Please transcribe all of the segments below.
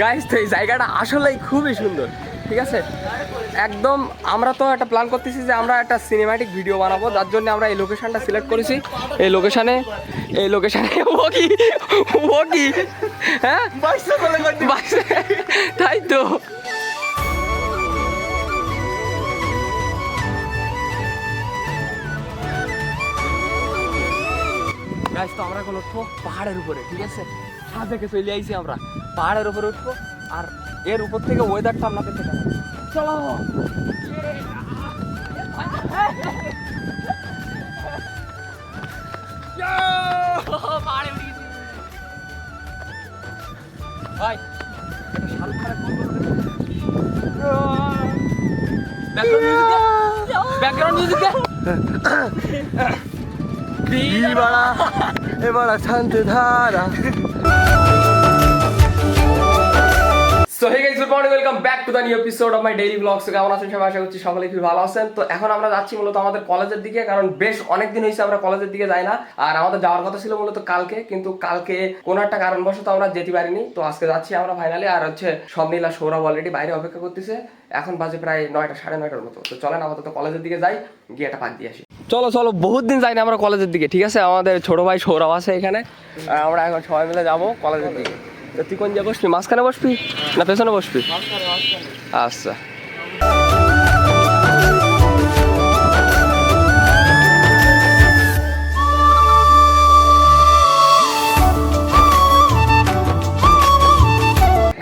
Guys তো এই জায়গাটা আসলেই খুবই সুন্দর, ঠিক আছে। একদম আমরা তো একটা প্ল্যান করতেছি যে আমরা একটা সিনেম্যাটিক ভিডিও বানাবো, যার জন্য আমরা এই লোকেশনটা সিলেক্ট করেছি। এই লোকেশনে ও কি হ্যাঁ তাই তো। গাইস তো আমরা এখন উঠবো পাহাড়ের উপরে, ঠিক আছে। ছাদ থেকে চলে আইছি আমরা, পাহাড়ের উপরে উঠবো আর এর উপর থেকে ওয়েদারটা আপনাদের দেখাবো। চলো ভাই ব্যাকগ্রাউন্ড মিউজিক এবার শান্তি ধারা। So hey guys, good morning, welcome back to the new episode of my daily vlogs. কেমন আছেন সবাই? আশা করছি সকলেই খুব ভালো আছেন। তো এখন আমরা যাচ্ছি মূলত আমাদের কলেজের দিকে, কারণ বেশ অনেকদিন হয়েছে আমরা কলেজের দিকে যাই না। আর আমাদের যাওয়ার কথা ছিল মূলত কালকে, কিন্তু কালকে কোনো একটা কারণবশত আমরা যেতে পারিনি। তো আজকে যাচ্ছি আমরা ফাইনালি। আর হচ্ছে স্বপ্নিল আর সৌরভ অলরেডি বাইরে অপেক্ষা করতেছে। এখন বাজে প্রায় 9টা, 9:30 মতো। তো চলেন আপাতত কলেজের দিকে যাই, গিয়ে একটা পাক দিয়ে আসি। চলো চলো, বহুত দিন যাই না আমরা কলেজের দিকে, ঠিক আছে। আমাদের ছোট ভাই সৌরভ আছে এখানে, আমরা এখন সবাই মিলে যাবো কলেজের দিকে। তো তুই কোন জায়গায় বসবি? মাঝখানে বসবি না পেছনে বসবি? আচ্ছা।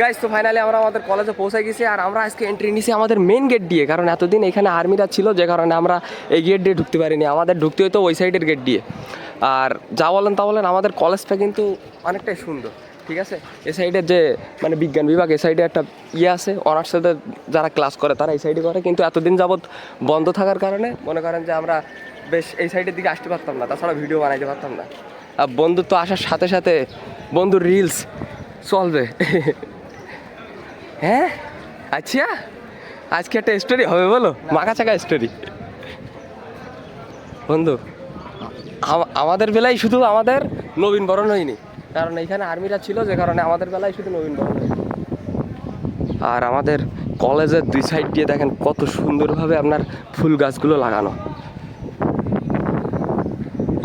গাইস তো ফাইনালি আমরা আমাদের কলেজে পৌঁছে গেছি। আর আমরা আজকে এন্ট্রি নিছি আমাদের মেন গেট দিয়ে, কারণ এতদিন এখানে আর্মিরা ছিল, যে কারণে আমরা এই গেট দিয়ে ঢুকতে পারিনি। আমাদের ঢুকতে হতো ওই সাইডের গেট দিয়ে। আর যা বলেন তা বলেন, আমাদের কলেজটা কিন্তু অনেকটাই সুন্দর, ঠিক আছে। এ সাইডের যে মানে বিজ্ঞান বিভাগ, এই সাইডে একটা ইয়ে আছে, অনার্সের যারা ক্লাস করে তারা এই সাইডে করে, কিন্তু এতদিন যাবৎ বন্ধ থাকার কারণে মনে করেন যে আমরা বেশ এই সাইডের দিকে আসতে পারতাম না, তাছাড়া ভিডিও বানাইতে পারতাম না। আর বন্ধুত্ব আসার সাথে সাথে বন্ধুর রিলস চলবে। হ্যাঁ আচ্ছা, আজকে একটা স্টোরি হবে, বলো মাখা চাকা স্টোরি। বন্ধু আমাদের বেলায় শুধু আমাদের নবীনবরণ হয়নি, কারণ এইখানে আর্মিরা ছিল, যে কারণে আমাদের বেলায় শুধু নবীনবরণ হয়নি। আর আমাদের কলেজের দুই সাইড দিয়ে দেখেন কত সুন্দরভাবে আপনার ফুল গাছগুলো লাগানো।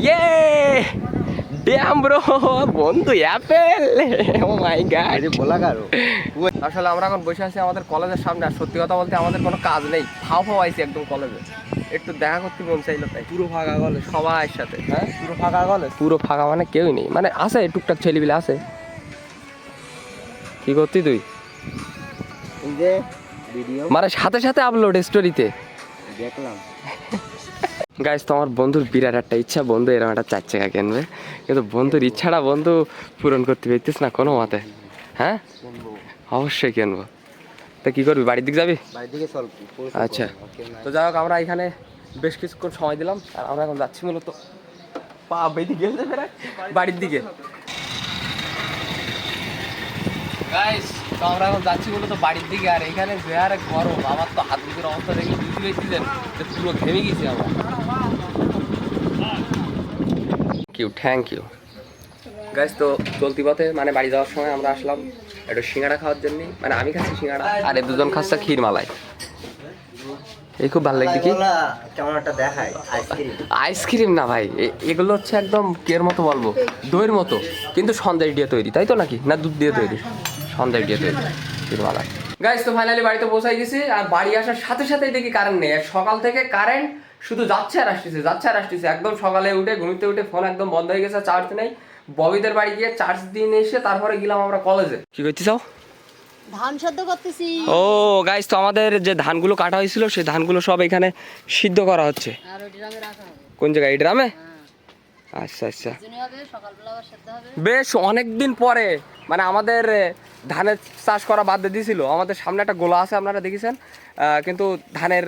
ইয়ে ড্যাম ব্রো, বন্ধু অ্যাপেল, ও মাই গড বলা কারো। আসলে আমরা এখন বসে আছি আমাদের কলেজের সামনে। আর সত্যি কথা বলতে আমাদের কোনো কাজ নেই, ফাও আইছি একদম কলেজে, একটু দেখা করতে মন চাইলো তাই। পুরো ফাঁকা কলেজ সবার সাথে। হ্যাঁ পুরো ফাঁকা কলেজ, পুরো ফাঁকা মানে কেউই নেই, মানে আছে টুকটাক ছেলেপিলে আছে। কি করতি তুই? মানে সাথে সাথে আপলোড স্টোরিতে দেখলাম। গাইস তো আমার বন্ধুর বিরাট একটা ইচ্ছা, বন্ধু এরকম একটা 4 চাকা কিনবে, কিন্তু বন্ধুর ইচ্ছাটা বন্ধু পূরণ করতে পারতিস না কোনো মতে। হ্যাঁ অবশ্যই কিনবো। তা কি করবি, বাড়ির দিকে যাবি? আচ্ছা, তো যাই হোক আমরা এখানে বেশ কিছুক্ষণ সময় দিলাম। আর আমরা এখন যাচ্ছি মূলত বাড়ির দিকে। গাইস তো আমরা এখন যাচ্ছি মূলত বাড়ির দিকে। আর এখানে যে হারে গরম, আমার তো হাত মুখের অবস্থা দেখে বুঝতে পেরেছিলেন যে পুরো ঘেমে গেছি আমরা। Thank you guys. তো চলতি পথে মানে বাড়ি যাওয়ার সময় আমরা আসলাম একটু সিঙ্গাড়া খাওয়ার জন্য। মানে আমি খাচ্ছি সিঙ্গাড়া, আর এই দুজন খাচ্ছে ক্ষীর মালাই। এই খুব ভালো লাগছে। কি কেমন একটা দেখায় আইসক্রিম না ভাই, এগুলো হচ্ছে একদম কের মতো বলবো, দইয়ের মতো, কিন্তু সন্দেশ দিয়ে তৈরি, তাই তো নাকি? না দুধ দিয়ে তৈরি? সন্দেশ দিয়ে তৈরি ক্ষীর মালাই। গাইস তো ফাইনালি বাড়িতে পৌঁছাই গেছি। আর বাড়ি আসার সাথে সাথেই দেখি কারেন্ট নেই। আর সকাল থেকে কারেন্ট শুধু যাচ্ছে আর আসতেছে, যাচ্ছে আর আসতেছে। একদম সকালে উঠে ঘুমিতে উঠে ফোন একদম বন্ধ হয়ে গেছে, চার্জ নেই। ববিদের বাড়ি গিয়ে চার্জ দিয়ে এসে তারপরে গেলাম আমরা কলেজে। কি করতে চাও? ধান সিদ্ধ করতেছি। ও গাইস তো আমাদের যে ধানগুলো কাটা হয়েছিল সেই ধানগুলো সব এখানে সিদ্ধ করা হচ্ছে। আর ওই ড্রামে রাখা হবে। কোন জায়গায়? এই ড্রামে? আচ্ছা আচ্ছা, সকালবেলা আবার সিদ্ধ হবে। বেশ অনেকদিন পরে মানে আমাদের ধানের চাষ করা বাদ দিয়ে দিয়েছিল। আমাদের সামনে একটা গোলা আছে, আপনারা দেখেছেন, কিন্তু ধানের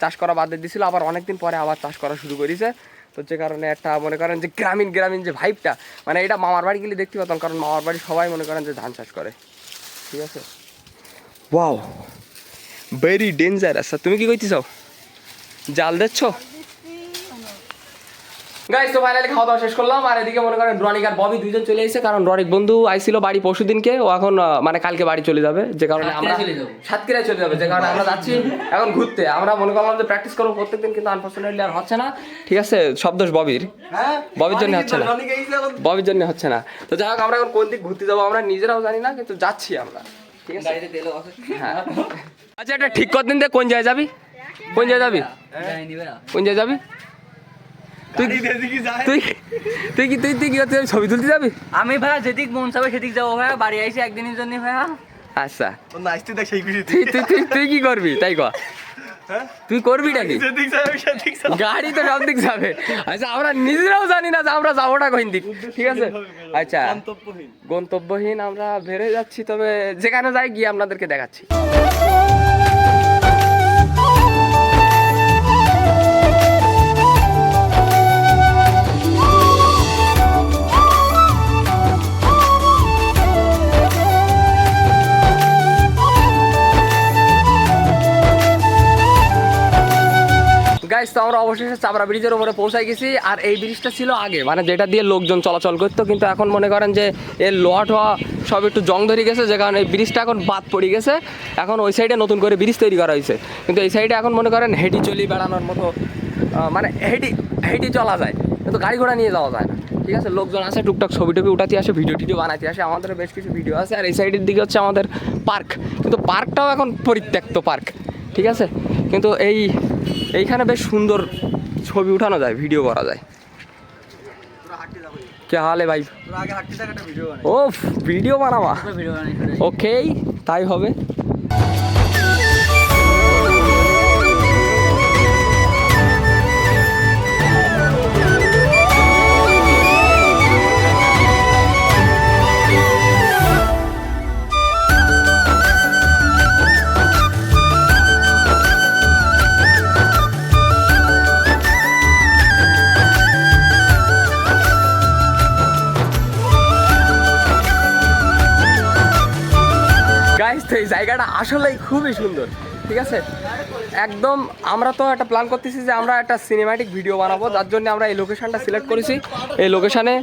চাষ করা বাদ দিয়ে দিয়েছিল। আবার অনেকদিন পরে আবার চাষ করা শুরু করেছে। তো যে কারণে একটা মনে করেন যে গ্রামীণ গ্রামীণ যে ভাইবটা, মানে এটা মামার বাড়ি গেলে দেখতে পেতাম, কারণ মামার বাড়ি সবাই মনে করেন যে ধান চাষ করে, ঠিক আছে। Wow very dangerous. তুমি কি করতে চাও? জাল দিচ্ছ? গাইস তো ফাইনালি খাওয়া দাওয়া শেষ করলাম আর এদিকে মনে করেন রনিক আর ববি দুইজন চলে এসেছে কারণ রনিক বন্ধু আইছিল বাড়ি পরশুদিনকে ও এখন মানে কালকে বাড়ি চলে যাবে যে কারণে আমরা সাতক্ষীরায় চলে যাবে যে কারণে আমরা যাচ্ছি এখন ঘুরতে আমরা মনে করলাম যে প্র্যাকটিস করবো প্রত্যেকদিন কিন্তু আনফরচুনেটলি আর হচ্ছে না ঠিক আছে সব দোষ ববির ববির জন্য হচ্ছে না ববির জন্য হচ্ছে না তো যাই হোক আমরা এখন কোন দিক ঘুরতে যাবো আমরা নিজেরাও জানি না কিন্তু যাচ্ছি আমরা ঠিক আছে হ্যাঁ আচ্ছা এটা ঠিক কর দিন দে কোন জায়গায় যাবি কোন জায়গায় যাবি কোন জায়গায় যাবি তুই তুই তুই কি তুই তুই কি করতে ছবি তুলতে যাবি আমি ভাইয়া যেদিক মন চাবে সেদিক যাবো ভাইয়া বাড়ি আইসি একদিনের জন্য ভাইয়া আচ্ছা তুই তুই তুই তুই কি করবি তাই কর তুই করবি নাকি গাড়ি তো সব দিক যাবে আচ্ছা আমরা নিজেরাও জানি না যে আমরা যাবোটা কোন দিক ঠিক আছে আচ্ছা গন্তব্যহীন আমরা বেড়ে যাচ্ছি তবে যেখানে যাই গিয়ে আপনাদেরকে দেখাচ্ছি গাইস তো আমরা অবশেষে চাপড়া ব্রিজের উপরে পৌঁছাই গেছি আর এই ব্রিজটা ছিল আগে মানে যেটা দিয়ে লোকজন চলাচল করতো কিন্তু এখন মনে করেন যে এর লোহা টোয়া সব একটু জং ধরে গেছে যে কারণে এই ব্রিজটা এখন বাদ পড়ে গেছে এখন ওই সাইডে নতুন করে ব্রিজ তৈরি করা হয়েছে কিন্তু এই সাইডে এখন মনে করেন হেঁটি চলি বেড়ানোর মতো মানে হেঁটি চলা যায় কিন্তু গাড়ি ঘোড়া নিয়ে যাওয়া যায় না ঠিক আছে লোকজন আসে টুকটাক ছবি টবি উঠাতে আসে ভিডিও টিডিও বানাতে আসে আমাদের বেশ কিছু ভিডিও আছে আর এই সাইডের দিকে হচ্ছে আমাদের পার্ক কিন্তু পার্কটাও এখন পরিত্যক্ত পার্ক ঠিক আছে কিন্তু এইখানে বেশ সুন্দর ছবি উঠানো যায় ভিডিও করা যায় কে হালে ভাই ও ভিডিও বানাবা ওকে তাই হবে তো এই জায়গাটা আসলেই খুবই সুন্দর ঠিক আছে একদম আমরা তো একটা প্ল্যান করতেছি যে আমরা একটা সিনেম্যাটিক ভিডিও বানাবো যার জন্য আমরা এই লোকেশনটা সিলেক্ট করেছি এই লোকেশনে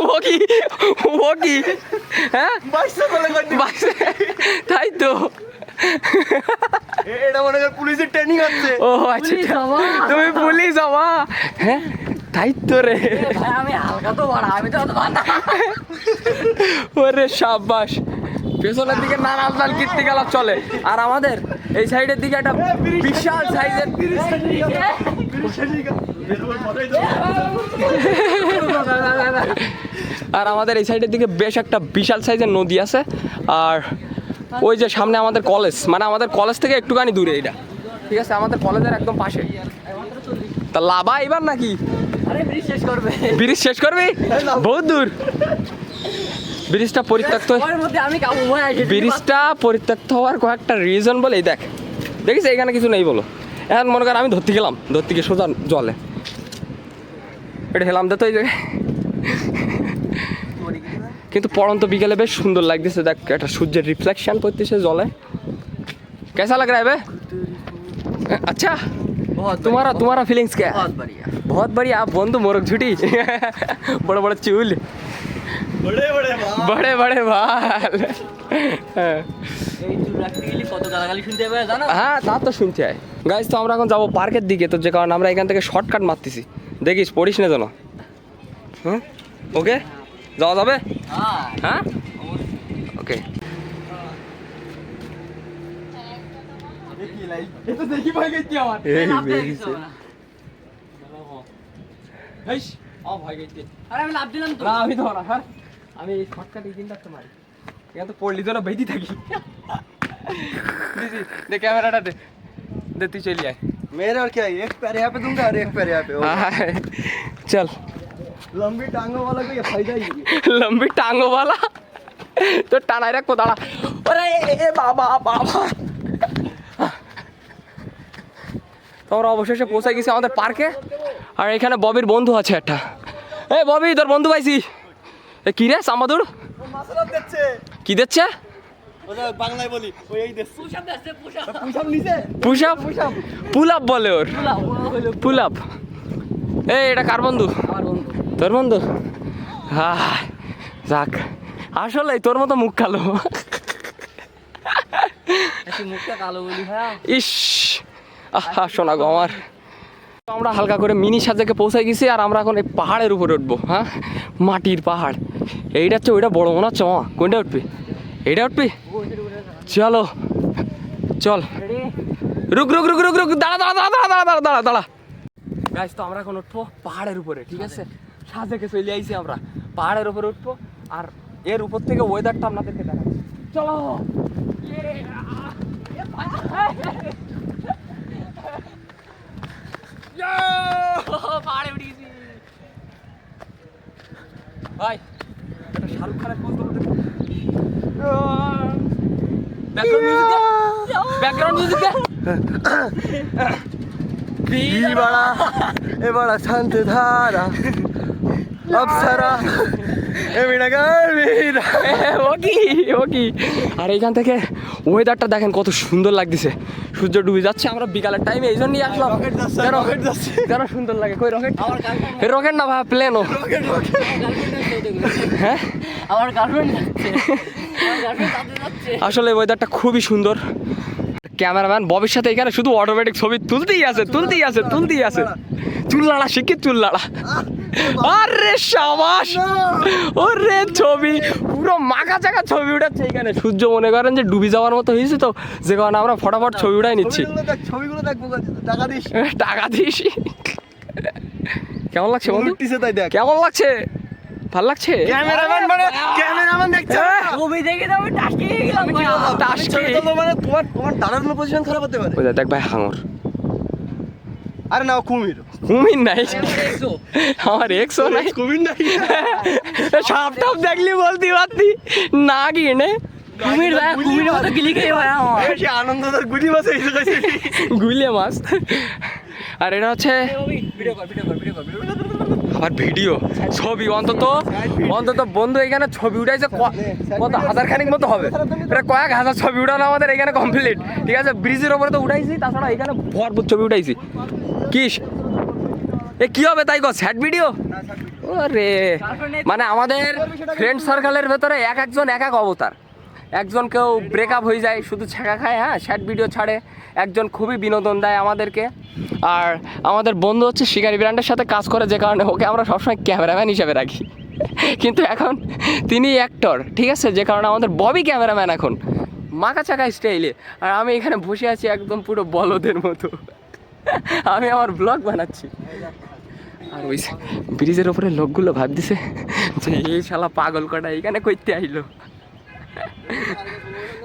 ও কি হ্যাঁ তাই তো এটা মনে কর পুলিশের ট্রেনিং হচ্ছে ও আচ্ছা তুমি পুলিশ হবা হ্যাঁ তাই তো রে আমি হালকা তো বড় আমি তো ওরে সাবাস পেছনের দিকে নানান লাল কীর্তিকলাপ চলে আর আমাদের এই সাইডের দিকে একটা বিশাল সাইজের আর আমাদের এই সাইডের দিকে বেশ একটা বিশাল সাইজের নদী আছে আর ওই যে সামনে আমাদের কলেজ মানে আমাদের কলেজ থেকে একটুখানি দূরে এটা ঠিক আছে আমাদের কলেজের একদম পাশে তা লাভা এবার নাকি ব্রিজ শেষ করবি বহুত দূর ব্রিজটা পরিত্যক্ত ব্রিজটা পরিত্যক্ত হওয়ার কয়েকটা রিজন বলে দেখ দেখিস এখানে কিছু নেই বলো এখন মনে কর আমি ধরতে গেলাম ধরতে গিয়ে সোজা জলে এটা হেলাম দে তো এই জায়গায় কিন্তু পড়ন্ত বিকেলে বেশ সুন্দর লাগতেছে দেখ একটা সূর্যের রিফ্লেকশন পড়তেছে জলে कैसा लग रहा है बे अच्छा तुम्हारा फीलिंग्स क्या है बहुत बढ़िया आप बंधु मोरक झूठी बड़े बड़े चूल बड़े बड़े बाल হ্যাঁ তা তো শুনতে হয় গাইজ তো আমরা এখন যাবো পার্কের দিকে তো যে কারণে আমরা এখান থেকে শর্টকাট মারতেছি দেখিস পড়িস না যেন হ্যাঁ ওকে যাওয়া যাবে হ্যাঁ ওকে আমি এই শর্টকাট এই দিনটা তো মারি এখানে তো পড়লি তো না বেঁধি থাকি दे कैमरा दे दे तू चली आए मेरे और क्या एक पैर यहाँ पे दूंगा और एक पैर यहाँ पे चल लंबी टांगों वाला को ये फायदा ही है लंबी टांगों वाला तो टाना रखो दाड़ा अरे ए बाबा बाबा তো আমরা অবশেষে পৌঁছে গেছি আমাদের পার্কে আর এখানে ববির বন্ধু আছে একটা এই ববি তোর বন্ধু পাইছি এ কি রে সামাদুর মাসলা দিচ্ছে কি দিচ্ছে ওটা বাংলায় বলি ওই এই দিচ্ছে পুশ আপ নিচে পুশ আপ পুল আপ বলে ওর পুল আপ এই এটা কার বন্ধু? আমার বন্ধু। তোর বন্ধু? হ্যাঁ, যাক, আসলে তোর মতো মুখ কালো। তুই মুখটা কালো বলি ভাইয়া। ইস, আহা শোনা গো আমার। আমরা হালকা করে মিনি সাজেকে পৌঁছে গেছি আর আমরা এখন এই পাহাড়ের উপরে উঠবো। হ্যাঁ, মাটির পাহাড়। এইটা হচ্ছে ওইটা বড় মনে হচ্ছে। মামা কোনটা উঠবি? এইটা উঠবি? চলো চল। রুক রুক রুক রুক রুক, দাঁড়া দাঁড়া দাঁড়া দাঁড়া দাঁড়া দাঁড়া দাঁড়া। গাইস তো আমরা এখন উঠবো পাহাড়ের উপরে, ঠিক আছে? সাজেকে চলে আইছি আমরা, পাহাড়ের উপরে উঠবো আর এর উপর থেকে ওয়েদারটা আপনাদেরকে দেখাচ্ছি। চলো। পাহাড়ে উঠে গেছি ভাই। এটা শাহরুখ খানের পোজ করতে। ব্যাকগ্রাউন্ড মিউজিক দে। भी बड़ा ए बड़ा शांत धारा अप्सरा ए मेरा घर मेरा ও কি আর এইখান থেকে ওয়েদারটা দেখেন কত সুন্দর লাগতেছে। সূর্য ডুবে যাচ্ছে, আমরা বিকালের টাইমে এই জন্যই আসলাম। রকেট যাচ্ছে, কেন? রকেট যাচ্ছে। কেন সুন্দর লাগে? কই রকেট? রকেট না ভাই, প্লেনও। হ্যাঁ, আমার গার্লফ্রেন্ড যাচ্ছে। আমার গার্লফ্রেন্ড তাতে যাচ্ছে। আসলে ওয়েদারটা খুবই সুন্দর। ক্যামেরাম্যান ববির সাথে এখানে শুধু অটোমেটিক ছবি তুলতেই আছে। চুল লাড়া শিখে, চুল লাড়া। আরে সাবাস, ওরে ছবি পুরো মাখা চাকা ছবি উঠাচ্ছে এখানে। সূর্য মনে করেন যে ডুবে যাওয়ার মতো হয়েছে, তো যে কারণে আমরা ফটাফট ছবি উঠাই নিচ্ছি। ছবিগুলো দেখ বোকা, টাকা দিস। টাকা দিস। কেমন লাগছে বন্ধু? উঠতিছে তাই দেখ। কেমন লাগছে? ভাল লাগছে? ক্যামেরাম্যান দেখছে না? ছবি দেখে তো আমি টাসকে গেলাম ভাইয়া। টাসকি। ছবি তুলবো মানে তোমার দাঁড়ানোর পজিশন খারাপ হতে পারে। ওই দেখ ভাই হাঙর। আরে না, ও কুমির। কুমির নাই, দেখছো? আমার এক্সও নাই। কুমির নাই। সাপ টাপ দেখলি বলতে পারতি না কি নে কুমির ভাইয়া, কুমিরের মতো গিলি খেয়ে ভাইয়া আমার। সে আনন্দদার গুলি মাছ এসে গেছে। গুইলে মাছ। আর এটা হচ্ছে ভিডিও কর। আবার ভিডিও ছবি। অন্তত বন্ধু এখানে ছবি উঠাইছে কত হাজার খানিক মতো হবে। এটা কয়েক হাজার ছবি উঠানো আমাদের এখানে কমপ্লিট, ঠিক আছে? ব্রিজের ওপরে তো উঠাইছি, তাছাড়া এখানে ভরপুর ছবি উঠাইছি। কিস এ কি হবে তাই কো? Sad video. ওরে মানে আমাদের ফ্রেন্ড সার্কেলের ভেতরে একজন এক এক অবতার। একজন কেউ ব্রেকআপ হয়ে যায়, শুধু ছেঁকা খায়, হ্যাঁ, স্যাড ভিডিও ছাড়ে। একজন খুবই বিনোদন দেয় আমাদেরকে। আর আমাদের বন্ধু হচ্ছে শিকারি ব্র্যান্ডের সাথে কাজ করে, যে কারণে ওকে আমরা সবসময় ক্যামেরাম্যান হিসেবে রাখি। কিন্তু এখন তিনি অ্যাক্টর, ঠিক আছে? যে কারণে আমাদের ববি ক্যামেরাম্যান এখন মাকা চাকা স্টাইলে। আর আমি এখানে বসে আছি একদম পুরো বলদের মতো। আমি আমার ব্লগ বানাচ্ছি। আর ওই ব্রিজের ওপরে লোকগুলো ভাবতেছে যে এই শালা পাগল কটা এখানে করতে আইলো।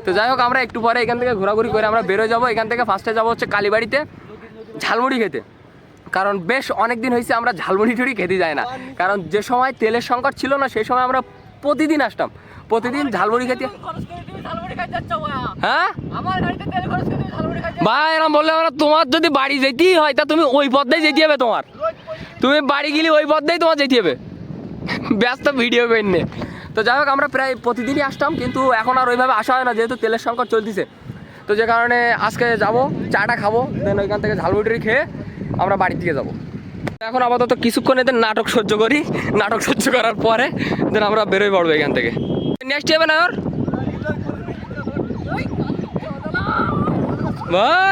তো যাই হোক, আমরা একটু পরে এখান থেকে ঘোরাঘুরি করে আমরা বেরোয় যাবো। এখান থেকে ফার্স্টে যাবো হচ্ছে কালীবাড়িতে ঝালমুড়ি খেতে। কারণ বেশ অনেক দিন হয়েছে আমরা ঝালমুড়ি টুড়ি খেতে যাই না। কারণ যে সময় তেলের সংকট ছিল না, সেই সময় আমরা প্রতিদিন আসতাম, প্রতিদিন ঝালমুড়ি খেতে। হ্যাঁ আমার গাড়িতে তেল খরচ করে তুমি ঝালমুড়ি খাইতে। ভাই এরকম বললে আমরা, তোমার যদি বাড়ি যেতেই হয় তা তুমি ওই পথেই যেতে হবে। তুমি বাড়ি গেলে ওই পথেই তোমার যেতে হবে। ব্যস্ত ভিডিও বেরনে। তো যাই হোক, আমরা প্রায় প্রতিদিনই আসতাম, কিন্তু এখন আর ওইভাবে আসা হয় না, যেহেতু তেলের সংকট চলতেছে। তো যে কারণে আজকে যাব, চাটা খাবো, দেন ওইখান থেকে ঝালমুড়ি খেয়ে আমরা বাড়ির দিকে যাবো। এখন আপাতত কিছুক্ষণ এদের নাটক সহ্য করি। নাটক সহ্য করার পরে দেন আমরা বেরোই পড়বো এখান থেকে। নেক্সট যাবে না ওর?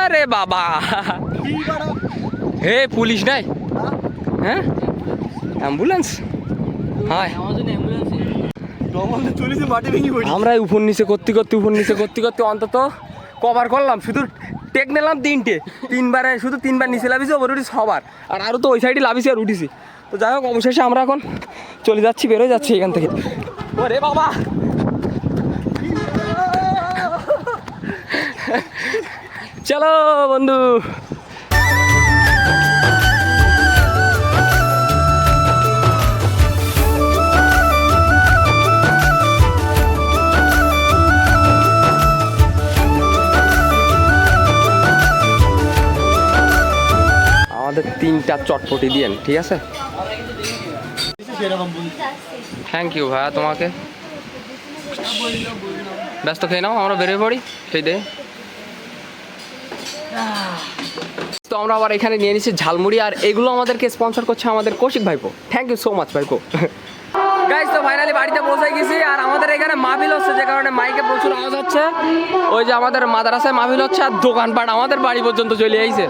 আরে বাবা, হে পুলিশ নাই? হ্যাঁ, অ্যাম্বুলেন্স। হ্যাঁ, আমার জন্য অ্যাম্বুলেন্স। ডবলে চলেছে, মাটি ভেঙে পড়ি। আমরা উপর নিচে করতে অন্তত কভার করলাম। শুধু টেক নিলাম তিনবারে, শুধু 3বার নিচে লাভিছি, ওপরে উঠি 6বার, আর আরও তো ওই সাইডে লাভিছি আর উঠিছি। তো যাই হোক, অবশেষে আমরা এখন চলে যাচ্ছি, বেরোয় যাচ্ছি এখান থেকে। ওরে বাবা, চলো বন্ধু। আমাদের 3টা চটপটি দিয়েন, ঠিক আছে? থ্যাংক ইউ ভাইয়া তোমাকে। ব্যস্ত খেয়ে নাও, আমরা বেরিয়ে পড়ি সেই দে। তো আমরা আবার এখানে নিয়ে নিচ্ছি ঝালমুড়ি, আর এগুলো আমাদেরকে স্পন্সর করছে আমাদের কৌশিক ভাইপো। থ্যাংক ইউ সো মাচ ভাইপো। গাইস তো ফাইনালি বাড়িতে পৌঁছে গেছি, আর আমাদের এখানে মাহফিল হচ্ছে, যে কারণে মাইকে প্রচুর আওয়াজ হচ্ছে। ওই যে আমাদের মাদ্রাসায় মাহফিল হচ্ছে, আর দোকানপাট আমাদের বাড়ি পর্যন্ত চলে আইছে।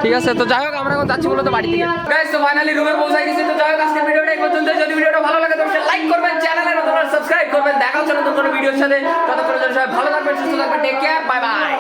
ঠিক আছে, তো যাই হোক আমরা এখন যাচ্ছি মূলত বাড়ি থেকে। গাইস তো ফাইনালি রুমে পৌঁছে গেছি। তো যাই হোক আজকের ভিডিওটা এই পর্যন্ত। যদি ভিডিওটা ভালো লাগে তো লাইক করবেন, চ্যানেলের নতুন সাবস্ক্রাইব করবেন। দেখা হচ্ছে নতুন কোনো ভিডিওর সাথে। ততক্ষণের জন্য সবাই ভালো থাকবেন, সুস্থ থাকবেন। Take care, bye by.